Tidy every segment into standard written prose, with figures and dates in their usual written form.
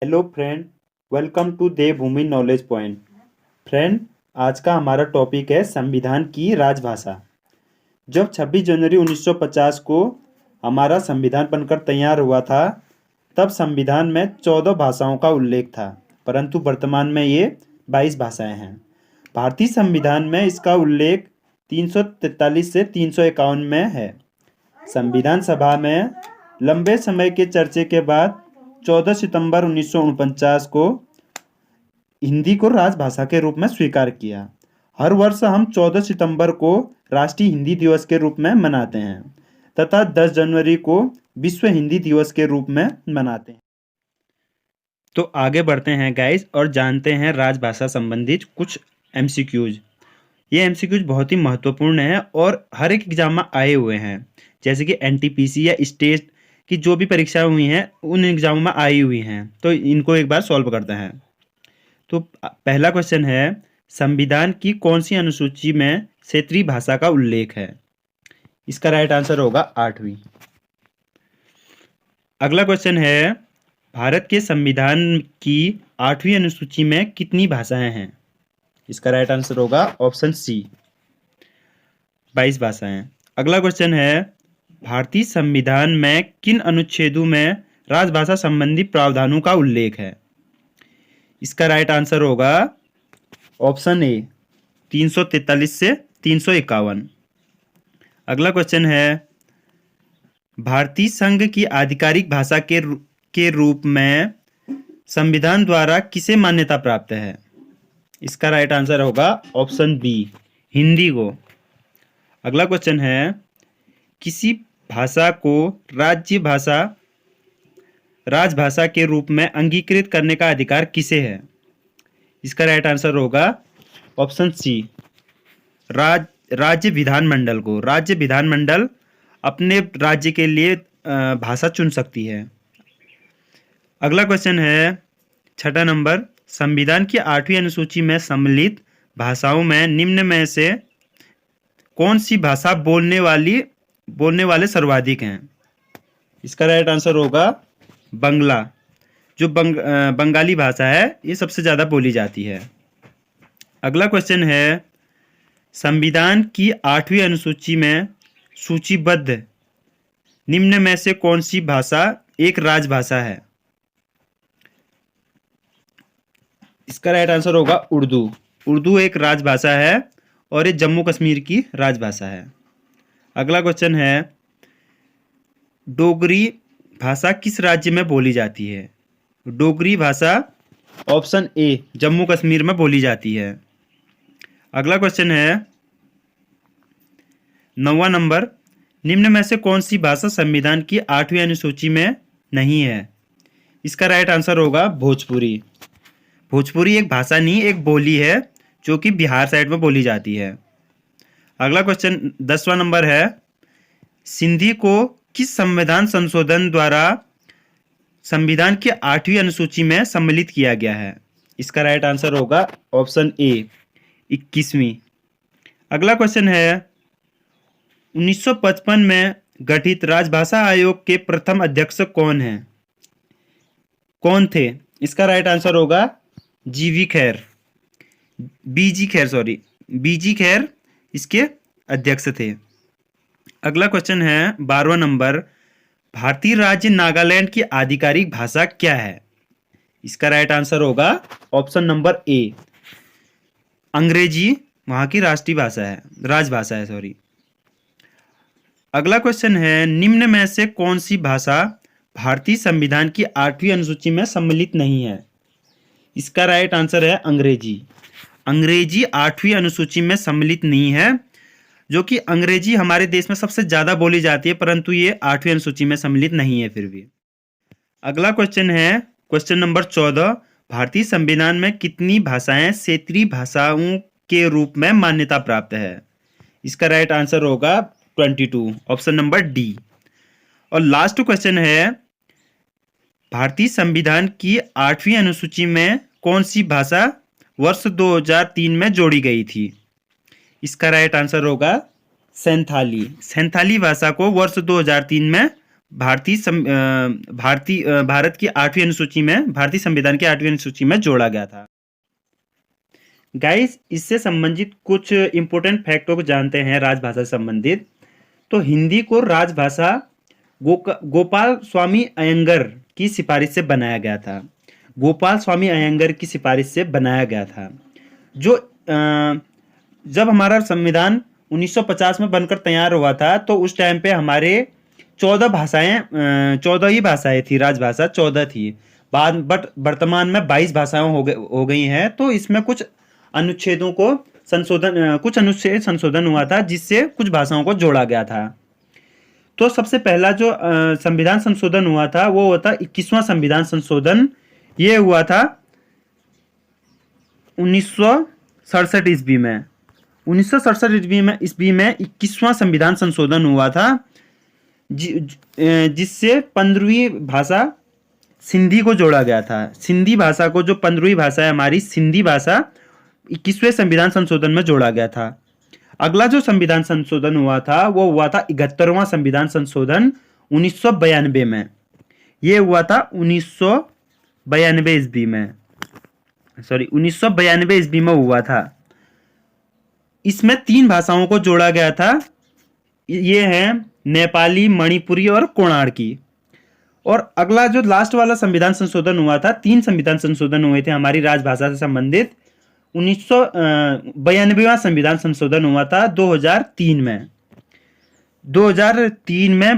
Hello friend, welcome to Devbhoomi knowledge point. Friend, आज का हमारा टॉपिक है संविधान की राजभाषा। जब 26 जनवरी 1950 को हमारा संविधान बनकर तैयार हुआ था, तब संविधान में 14 भाषाओं का उल्लेख था, परंतु वर्तमान में ये 22 भाषाएं हैं। भारतीय संविधान में इसका उल्लेख 343 से 351 में है। संविधान सभा में लंबे समय के चर्चे के बाद 14 सितंबर 1949 को हिंदी को राजभाषा के रूप में स्वीकार किया। हर वर्ष हम 14 सितंबर को राष्ट्रीय हिंदी दिवस के रूप में मनाते हैं तथा 10 जनवरी को विश्व हिंदी दिवस के रूप में मनाते हैं। तो आगे बढ़ते हैं गाइस और जानते हैं राजभाषा संबंधित कुछ एमसीक्यूज। ये एमसीक्यूज बहुत ही महत्वपूर्ण है और हर एक एग्जाम में आए हुए हैं, जैसे कि एनटीपीसी या स्टेट की जो भी परीक्षाएं हुई हैं उन एग्जामों में आई हुई हैं। तो इनको एक बार सॉल्व करते हैं। तो पहला क्वेश्चन है, संविधान की कौन सी अनुसूची में क्षेत्रीय भाषा का उल्लेख है? इसका राइट आंसर होगा 8वीं। अगला क्वेश्चन है, भारत के संविधान की 8वीं अनुसूची में कितनी भाषाएं हैं? इसका राइट आंसर होगा ऑप्शन सी, 22 भाषाएं। अगला क्वेश्चन है, भारतीय संविधान में किन अनुच्छेदों में राजभाषा संबंधी प्रावधानों का उल्लेख है? इसका राइट आंसर होगा ऑप्शन ए, 343 से 351। अगला क्वेश्चन है, भारतीय संघ की आधिकारिक भाषा के रूप में संविधान द्वारा किसे मान्यता प्राप्त है? इसका राइट आंसर होगा ऑप्शन बी, हिंदी को। अगला क्वेश्चन है, किसी भाषा को राजभाषा के रूप में अंगीकृत करने का अधिकार किसे है? इसका राइट आंसर होगा ऑप्शन सी, राज्य विधानमंडल को। राज्य विधानमंडल अपने राज्य के लिए भाषा चुन सकती है। अगला क्वेश्चन है, छठा नंबर, संविधान की 8वीं अनुसूची में सम्मिलित भाषाओं में निम्न में से कौन सी भाषा बोलने वाले सर्वाधिक हैं? इसका राइट आंसर होगा बंगला। जो बंगाली भाषा है ये सबसे ज़्यादा बोली जाती है। अगला क्वेश्चन है, संविधान की 8वीं अनुसूची में सूचीबद्ध निम्न में से कौन सी भाषा एक राजभाषा है? इसका राइट आंसर होगा उर्दू। उर्दू एक राजभाषा है और ये जम्मू कश्मीर की राजभाषा है। अगला क्वेश्चन है, डोगरी भाषा किस राज्य में बोली जाती है? डोगरी भाषा ऑप्शन ए, जम्मू कश्मीर में बोली जाती है। अगला क्वेश्चन है, 9वां नंबर, निम्न में से कौन सी भाषा संविधान की 8वीं अनुसूची में नहीं है? इसका राइट आंसर होगा भोजपुरी। भोजपुरी एक भाषा नहीं, एक बोली है जो कि बिहार साइड में बोली जाती है। अगला क्वेश्चन 10वां नंबर है, सिंधी को किस संविधान संशोधन द्वारा संविधान की 8वीं अनुसूची में सम्मिलित किया गया है? इसका राइट आंसर होगा ऑप्शन ए, 21वीं। अगला क्वेश्चन है, 1955 में गठित राजभाषा आयोग के प्रथम अध्यक्ष कौन थे? इसका राइट आंसर होगा बीजी खैर इसके अध्यक्ष थे। अगला क्वेश्चन है 12वां नंबर, भारतीय राज्य नागालैंड की आधिकारिक भाषा क्या है? इसका राइट आंसर होगा ऑप्शन नंबर ए, अंग्रेजी वहां की राष्ट्रीय भाषा है, राजभाषा है, सॉरी। अगला क्वेश्चन है, निम्न में से कौन सी भाषा भारतीय संविधान की 8वीं अनुसूची में सम्मिलित नहीं है? इसका राइट आंसर है अंग्रेजी। अंग्रेजी 8वीं अनुसूची में सम्मिलित नहीं है, जो कि अंग्रेजी हमारे देश में सबसे ज़्यादा बोली जाती है, परंतु ये 8वीं अनुसूची में सम्मिलित नहीं है फिर भी। अगला क्वेश्चन है क्वेश्चन नंबर 14, भारतीय संविधान में कितनी भाषाएं क्षेत्रीय भाषाओं के रूप में मान्यता प्राप्त है? इसका राइट आंसर होगा 22, ऑप्शन नंबर डी। और लास्ट क्वेश्चन है, भारतीय संविधान की 8वीं अनुसूची में कौन सी भाषा वर्ष 2003 में जोड़ी गई थी? इसका राइट आंसर होगा सैंथाली। सैंथाली भाषा को वर्ष 2003 में भारत की 8वीं अनुसूची में, भारतीय संविधान की 8वीं अनुसूची में जोड़ा गया था। गाइस, इससे संबंधित कुछ इंपॉर्टेंट फैक्टों को जानते हैं राजभाषा से संबंधित। तो हिंदी को राजभाषा गोपाल स्वामी अयंगर की सिफारिश से बनाया गया था। गोपाल स्वामी अयंगर की सिफारिश से बनाया गया था। जो जब हमारा संविधान 1950 में बनकर तैयार हुआ था तो उस टाइम पे हमारे 14 ही भाषाएं थी, राजभाषा 14 थी। बट वर्तमान में 22 भाषाएं हो गई हैं। तो इसमें कुछ अनुच्छेद संशोधन हुआ था, जिससे कुछ भाषाओं को जोड़ा गया था। तो सबसे पहला जो संविधान संशोधन हुआ था वो हुआ था 21वां संविधान संशोधन। ये हुआ था 1967 ईस्वी में। 1967 ईस्वी में 21वां संविधान संशोधन हुआ था, जिससे 15वीं भाषा सिंधी को जोड़ा गया था। सिंधी भाषा को, जो 15वीं भाषा है हमारी सिंधी भाषा, 21वें संविधान संशोधन में जोड़ा गया था। अगला जो संविधान संशोधन हुआ था वो हुआ था 71वां संविधान संशोधन 1992 में। ये हुआ था 1992 ईस्वी में, 1992 ईस्वी में हुआ था। इसमें 3 भाषाओं को जोड़ा गया था। ये हैं नेपाली, मणिपुरी और कोणार्की। और अगला जो लास्ट वाला संविधान संशोधन हुआ था, 3 संविधान संशोधन हुए थे हमारी राजभाषा से संबंधित। 1992वां संविधान संशोधन हुआ था 2003 में। 2003 में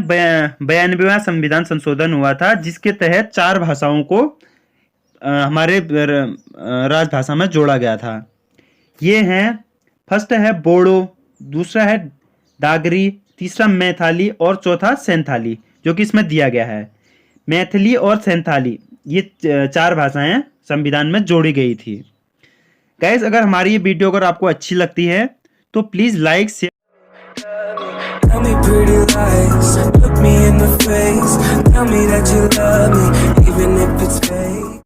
92वां संविधान संशोधन हुआ था, जिसके तहत 4 भाषाओं को हमारे राजभाषा में जोड़ा गया था। ये हैं, फर्स्ट है बोडो, दूसरा है डागरी, तीसरा मैथिली और चौथा सैंथाली, जो कि इसमें दिया गया है। मैथिली और सैंथाली, ये 4 भाषाएं संविधान में जोड़ी गई थी। गाइस, अगर हमारी ये वीडियो अगर आपको अच्छी लगती है तो please like, share. Tell me pretty lies, look me in the face, tell me that you love me, even if it's fake.